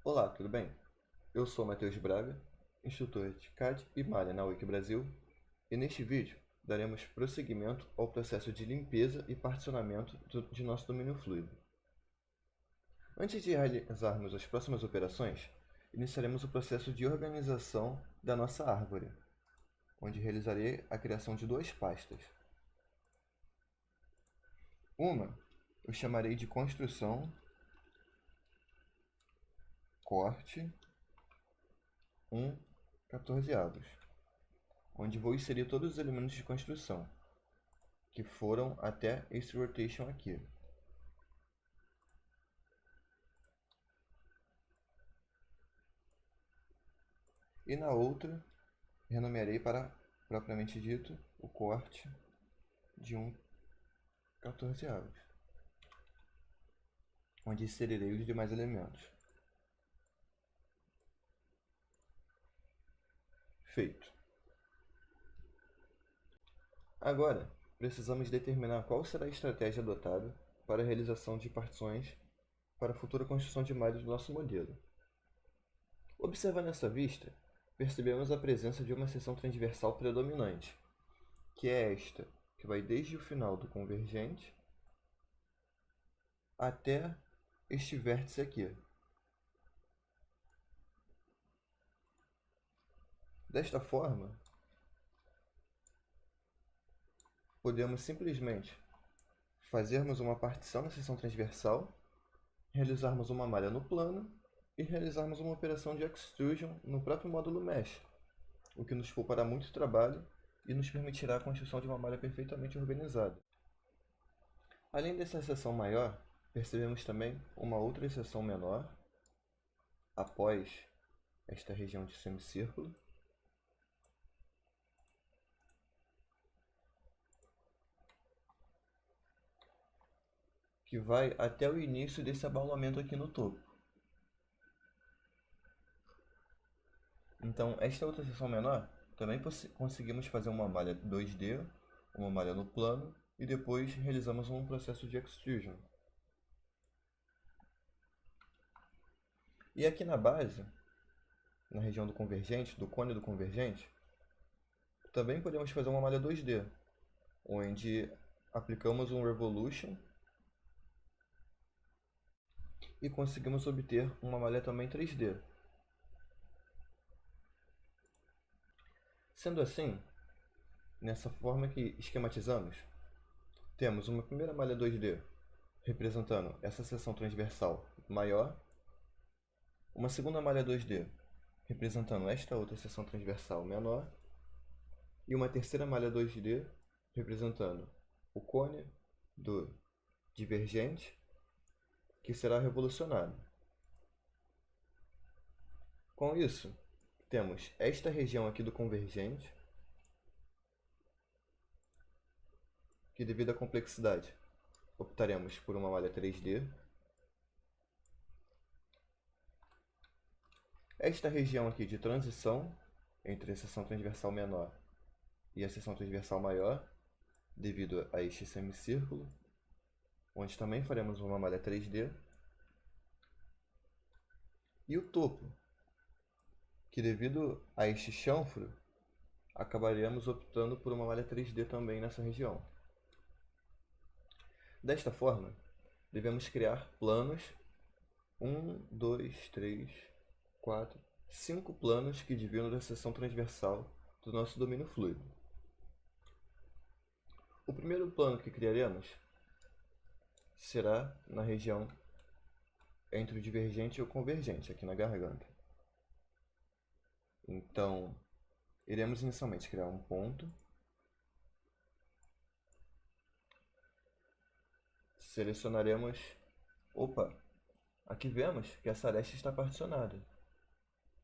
Olá, tudo bem? Eu sou Matheus Braga, instrutor de CAD e Malha na Wiki Brasil, e neste vídeo daremos prosseguimento ao processo de limpeza e particionamento de nosso domínio fluido. Antes de realizarmos as próximas operações, iniciaremos o processo de organização da nossa árvore, onde realizarei a criação de duas pastas. Uma eu chamarei de construção, corte, 1/14, onde vou inserir todos os elementos de construção que foram até esse rotation aqui. E na outra, renomearei para, propriamente dito, o corte de 1/14, onde inserirei os demais elementos. Feito. Agora, precisamos determinar qual será a estratégia adotada para a realização de partições para a futura construção de malha do nosso modelo. Observando essa vista, percebemos a presença de uma seção transversal predominante, que é esta, que vai desde o final do convergente até este vértice aqui. Desta forma, podemos simplesmente fazermos uma partição na seção transversal, realizarmos uma malha no plano e realizarmos uma operação de extrusion no próprio módulo mesh, o que nos poupará muito trabalho e nos permitirá a construção de uma malha perfeitamente organizada. Além dessa seção maior, percebemos também uma outra seção menor após esta região de semicírculo, que vai até o início desse abaulamento aqui no topo. Então, esta outra seção menor, também conseguimos fazer uma malha 2D, uma malha no plano, e depois realizamos um processo de extrusion. E aqui na base, na região do convergente, do cone do convergente, também podemos fazer uma malha 2D, onde aplicamos um revolution e conseguimos obter uma malha também 3D. Sendo assim, nessa forma que esquematizamos, temos uma primeira malha 2D representando essa seção transversal maior, uma segunda malha 2D representando esta outra seção transversal menor, e uma terceira malha 2D representando o cone do divergente, que será revolucionado. Com isso, temos esta região aqui do convergente, que devido à complexidade, optaremos por uma malha 3D. Esta região aqui de transição entre a seção transversal menor e a seção transversal maior, devido a este semicírculo, onde também faremos uma malha 3D. E o topo, que devido a este chanfro, acabaremos optando por uma malha 3D também nessa região. Desta forma, devemos criar planos, 1, 2, 3, 4, 5 planos que dividam da seção transversal do nosso domínio fluido. O primeiro plano que criaremos será na região entre o divergente e o convergente, aqui na garganta. Então, iremos inicialmente criar um ponto, selecionaremos, aqui vemos que essa aresta está particionada.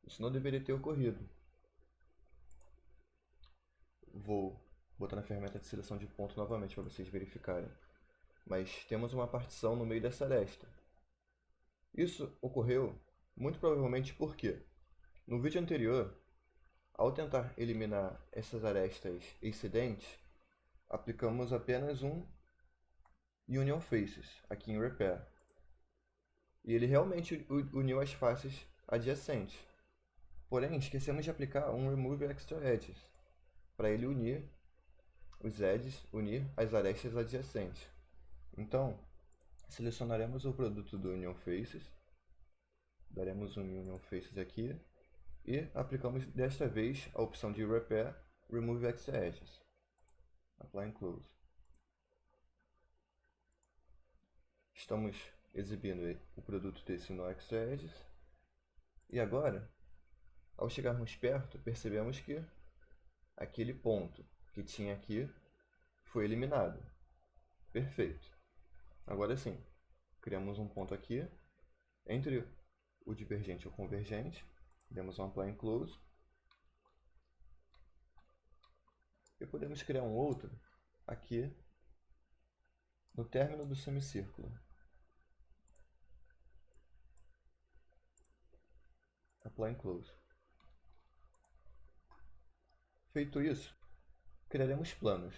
Isso não deveria ter ocorrido. Vou botar na ferramenta de seleção de ponto novamente para vocês verificarem. Mas temos uma partição no meio dessa aresta. Isso ocorreu muito provavelmente porque, no vídeo anterior, ao tentar eliminar essas arestas excedentes, aplicamos apenas um Union Faces aqui em Repair. E ele realmente uniu as faces adjacentes. Porém, esquecemos de aplicar um Remove Extra Edges, para ele unir os edges, unir as arestas adjacentes. Então, selecionaremos o produto do Union Faces, daremos um Union Faces aqui, e aplicamos desta vez a opção de Repair Remove Extra Edges. Apply and Close. Estamos exibindo o produto desse no Extra Edges. E agora, ao chegarmos perto, percebemos que aquele ponto que tinha aqui foi eliminado. Perfeito. Agora sim, criamos um ponto aqui entre o divergente e o convergente. Demos um Apply and Close. E podemos criar um outro aqui no término do semicírculo. Apply and Close. Feito isso, criaremos planos.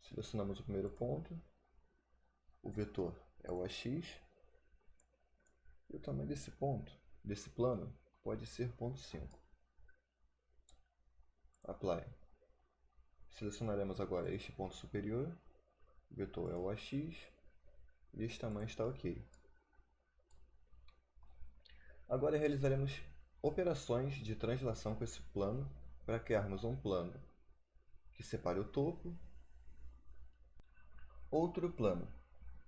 Selecionamos o primeiro ponto. O vetor é o AX. E o tamanho desse ponto, desse plano, pode ser 0,5. Apply. Selecionaremos agora este ponto superior. O vetor é o AX. E este tamanho está ok. Agora realizaremos operações de translação com esse plano para criarmos um plano que separe o topo, outro plano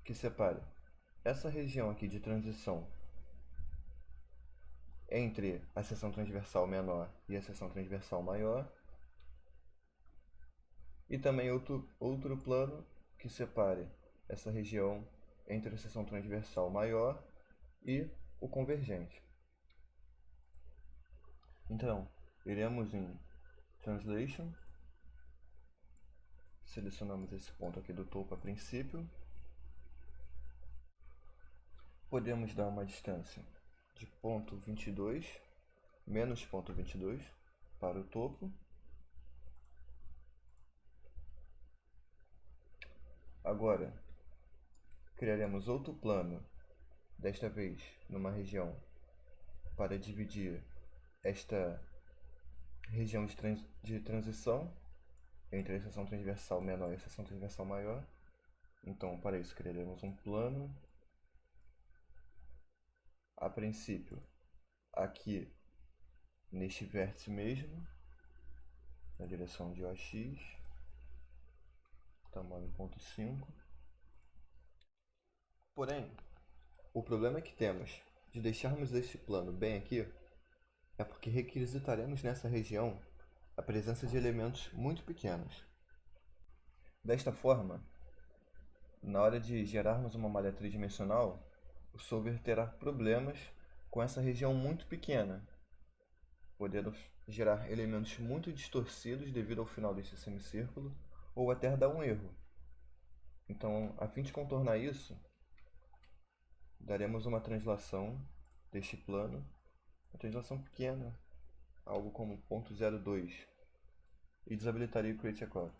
que separe essa região aqui de transição entre a seção transversal menor e a seção transversal maior, e também outro plano que separe essa região entre a seção transversal maior e o convergente. Então, iremos em Translation, selecionamos esse ponto aqui do topo a princípio, podemos dar uma distância de 0,22, menos 0,22 para o topo. Agora, criaremos outro plano, desta vez numa região, para dividir esta região de transição entre a seção transversal menor e a seção transversal maior. Então, para isso, criaremos um plano, a princípio, aqui neste vértice mesmo, na direção de OX, tamanho 0,5. Porém, o problema que temos de deixarmos este plano bem aqui é porque requisitaremos nessa região a presença de elementos muito pequenos. Desta forma, na hora de gerarmos uma malha tridimensional, o solver terá problemas com essa região muito pequena, podendo gerar elementos muito distorcidos devido ao final deste semicírculo, ou até dar um erro. Então, a fim de contornar isso, daremos uma translação deste plano, uma translação pequena, algo como 0,02, e desabilitaria o Create Accord.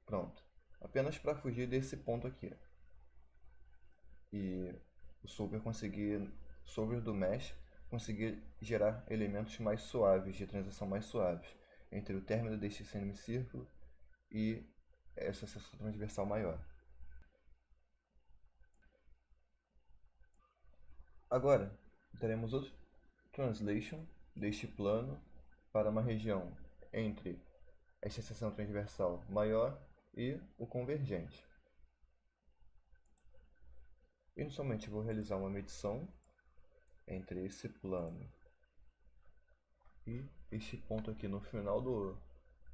Pronto, apenas para fugir desse ponto aqui. E o solver do Mesh conseguir gerar elementos mais suaves, de transição mais suaves, entre o término deste semicírculo e essa seção transversal maior. Agora, teremos outro translation deste plano para uma região entre esta seção transversal maior e o convergente. Inicialmente vou realizar uma medição entre esse plano e este ponto aqui no final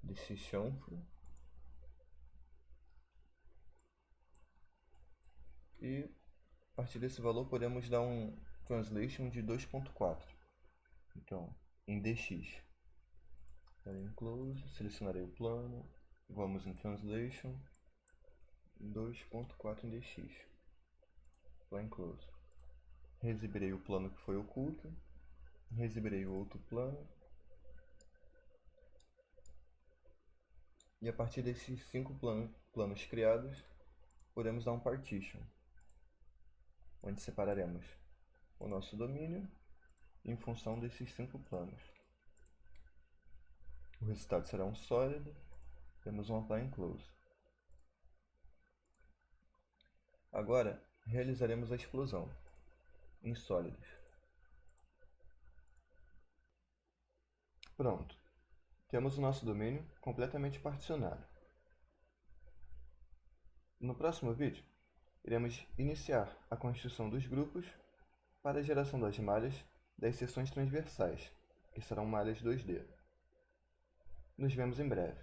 desse chanfro. E a partir desse valor podemos dar um translation de 2.4. Então, em DX, em Close, selecionarei o plano, vamos em Translation, 2.4 em DX, Apply Close. Reexibirei o plano que foi oculto, reexibirei o outro plano, e a partir desses 5 planos criados, podemos dar um partition, onde separaremos o nosso domínio em função desses 5 planos. O resultado será um sólido, temos um apply and close. Agora, realizaremos a explosão em sólidos. Pronto, temos o nosso domínio completamente particionado. No próximo vídeo, iremos iniciar a construção dos grupos para a geração das malhas das seções transversais, que serão malhas 2D. Nos vemos em breve.